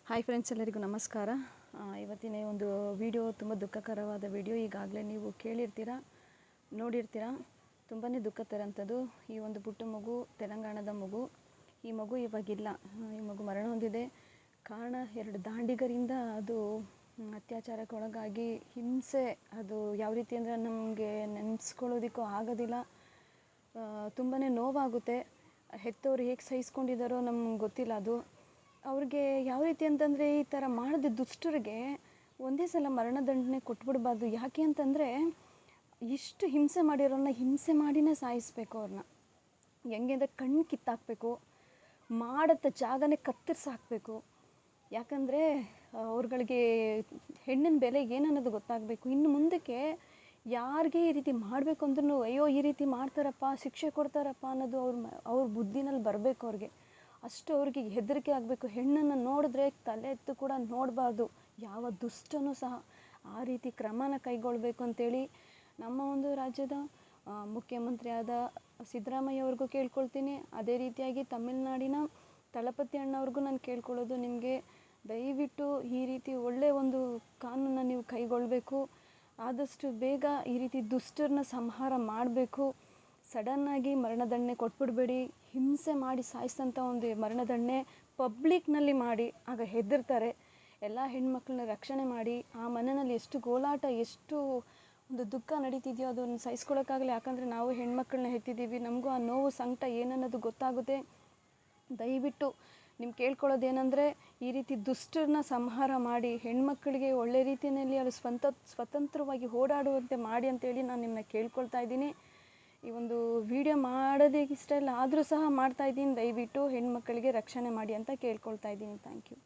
Hi friends, ಎಲ್ಲರಿಗೂ ನಮಸ್ಕಾರ. ಇವತ್ತಿನ ಒಂದು ವಿಡಿಯೋ ತುಂಬ ದುಃಖಕರವಾದ ವಿಡಿಯೋ. ಈಗಾಗಲೇ ನೀವು ಕೇಳಿರ್ತೀರ, ನೋಡಿರ್ತೀರ. ತುಂಬಾ ದುಃಖ ತರೋಂಥದ್ದು. ಈ ಒಂದು ಪುಟ್ಟ ಮಗು ತೆಲಂಗಾಣದ ಮಗು. ಈ ಮಗು ಇವಾಗಿಲ್ಲ. ಈ ಮಗು ಮರಣ ಹೊಂದಿದೆ. ಕಾರಣ 2 ದಾಂಡಿಗರಿಂದ ಅದು ಅತ್ಯಾಚಾರಕ್ಕೊಳಗಾಗಿ ಹಿಂಸೆ. ಅದು ಯಾವ ರೀತಿ ಅಂದರೆ ನಮಗೆ ನೆನೆಸ್ಕೊಳ್ಳೋದಕ್ಕೂ ಆಗೋದಿಲ್ಲ. ತುಂಬಾ ನೋವಾಗುತ್ತೆ. ಹೆತ್ತವರು ಹೇಗೆ ಸಹಿಸ್ಕೊಂಡಿದ್ದಾರೋ ನಮ್ಗೆ ಗೊತ್ತಿಲ್ಲ. ಅದು ಅವ್ರಿಗೆ ಯಾವ ರೀತಿ ಅಂತಂದರೆ, ಈ ಥರ ಮಾಡಿದ ದುಷ್ಟರಿಗೆ ಒಂದೇ ಸಲ ಮರಣದಂಡನೆ ಕೊಟ್ಬಿಡ್ಬಾರ್ದು. ಯಾಕೆ ಅಂತಂದರೆ, ಇಷ್ಟು ಹಿಂಸೆ ಮಾಡಿರೋರನ್ನ ಹಿಂಸೆ ಮಾಡಿನೇ ಸಾಯಿಸ್ಬೇಕು. ಅವ್ರನ್ನ ಹೆಂಗೆ ಅಂದರೆ ಕಣ್ಣು ಕಿತ್ತಾಕಬೇಕು, ಮಾಡತ್ತ ಜಾಗನೇ ಕತ್ತರಿಸಾಕಬೇಕು. ಯಾಕಂದರೆ ಅವ್ರುಗಳಿಗೆ ಹೆಣ್ಣಿನ ಬೆಲೆ ಏನನ್ನೋದು ಗೊತ್ತಾಗಬೇಕು. ಇನ್ನು ಮುಂದಕ್ಕೆ ಯಾರಿಗೆ ಈ ರೀತಿ ಮಾಡಬೇಕು ಅಂದ್ರೂ, ಅಯ್ಯೋ ಈ ರೀತಿ ಮಾಡ್ತಾರಪ್ಪ, ಶಿಕ್ಷೆ ಕೊಡ್ತಾರಪ್ಪ ಅನ್ನೋದು ಅವ್ರ ಬುದ್ಧಿನಲ್ಲಿ ಬರಬೇಕು. ಅವ್ರಿಗೆ ಅಷ್ಟು ಅವ್ರಿಗೆ ಹೆದರಿಕೆ ಆಗಬೇಕು. ಹೆಣ್ಣನ್ನು ನೋಡಿದ್ರೆ ತಲೆ ಎತ್ತು ಕೂಡ ನೋಡಬಾರ್ದು ಯಾವ ದುಷ್ಟನೂ ಸಹ. ಆ ರೀತಿ ಕ್ರಮನ ಕೈಗೊಳ್ಳಬೇಕು ಅಂತೇಳಿ ನಮ್ಮ ಒಂದು ರಾಜ್ಯದ ಮುಖ್ಯಮಂತ್ರಿಯಾದ ಸಿದ್ದರಾಮಯ್ಯ ಅವ್ರಿಗೂ ಕೇಳ್ಕೊಳ್ತೀನಿ. ಅದೇ ರೀತಿಯಾಗಿ ತಮಿಳುನಾಡಿನ ತಳಪತಿ ಅಣ್ಣವ್ರಿಗೂ ನಾನು ಕೇಳ್ಕೊಳ್ಳೋದು, ನಿಮಗೆ ದಯವಿಟ್ಟು ಈ ರೀತಿ ಒಳ್ಳೆಯ ಒಂದು ಕಾನೂನನ್ನು ನೀವು ಕೈಗೊಳ್ಳಬೇಕು. ಆದಷ್ಟು ಬೇಗ ಈ ರೀತಿ ದುಷ್ಟರನ್ನ ಸಂಹಾರ ಮಾಡಬೇಕು. ಸಡನ್ನಾಗಿ ಮರಣದಂಡನೆ ಕೊಟ್ಬಿಡಬೇಡಿ. ಹಿಂಸೆ ಮಾಡಿ ಸಾಯಿಸೋಂಥ ಒಂದು ಮರಣದಂಡನೆ ಪಬ್ಲಿಕ್ನಲ್ಲಿ ಮಾಡಿ, ಆಗ ಹೆದರ್ತಾರೆ. ಎಲ್ಲ ಹೆಣ್ಮಕ್ಳನ್ನ ರಕ್ಷಣೆ ಮಾಡಿ. ಆ ಮನೆಯಲ್ಲಿ ಎಷ್ಟು ಗೋಳಾಟ, ಎಷ್ಟು ಒಂದು ದುಃಖ ನಡೀತಿದೆಯೋ ಅದನ್ನು ಸಹಿಸ್ಕೊಳ್ಳೋಕ್ಕಾಗಲ್ಲ. ಯಾಕಂದರೆ ನಾವು ಹೆಣ್ಮಕ್ಳನ್ನ ಹೆತ್ತಿದ್ದೀವಿ, ನಮಗೂ ಆ ನೋವು ಸಂಕಟ ಏನನ್ನೋದು ಗೊತ್ತಾಗುತ್ತೆ. ದಯವಿಟ್ಟು ನಿಮ್ಮ ಕೇಳ್ಕೊಳ್ಳೋದೇನೆಂದರೆ, ಈ ರೀತಿ ದುಷ್ಟರನ್ನ ಸಂಹಾರ ಮಾಡಿ ಹೆಣ್ಮಕ್ಳಿಗೆ ಒಳ್ಳೆ ರೀತಿಯಲ್ಲಿ ಅವರು ಸ್ವತಂತ್ರವಾಗಿ ಓಡಾಡುವಂತೆ ಮಾಡಿ ಅಂತೇಳಿ ನಾನು ನಿಮ್ಮನ್ನ ಕೇಳ್ಕೊಳ್ತಾ ಇದ್ದೀನಿ. ಈ ಒಂದು ವಿಡಿಯೋ ಮಾಡೋದಕ್ಕೆ ಇಷ್ಟ ಇಲ್ಲ, ಆದರೂ ಸಹ ಮಾಡ್ತಾಯಿದ್ದೀನಿ. ದಯವಿಟ್ಟು ಹೆಣ್ಮಕ್ಳಿಗೆ ರಕ್ಷಣೆ ಮಾಡಿ ಅಂತ ಕೇಳ್ಕೊಳ್ತಾ ಇದ್ದೀನಿ. Thank you.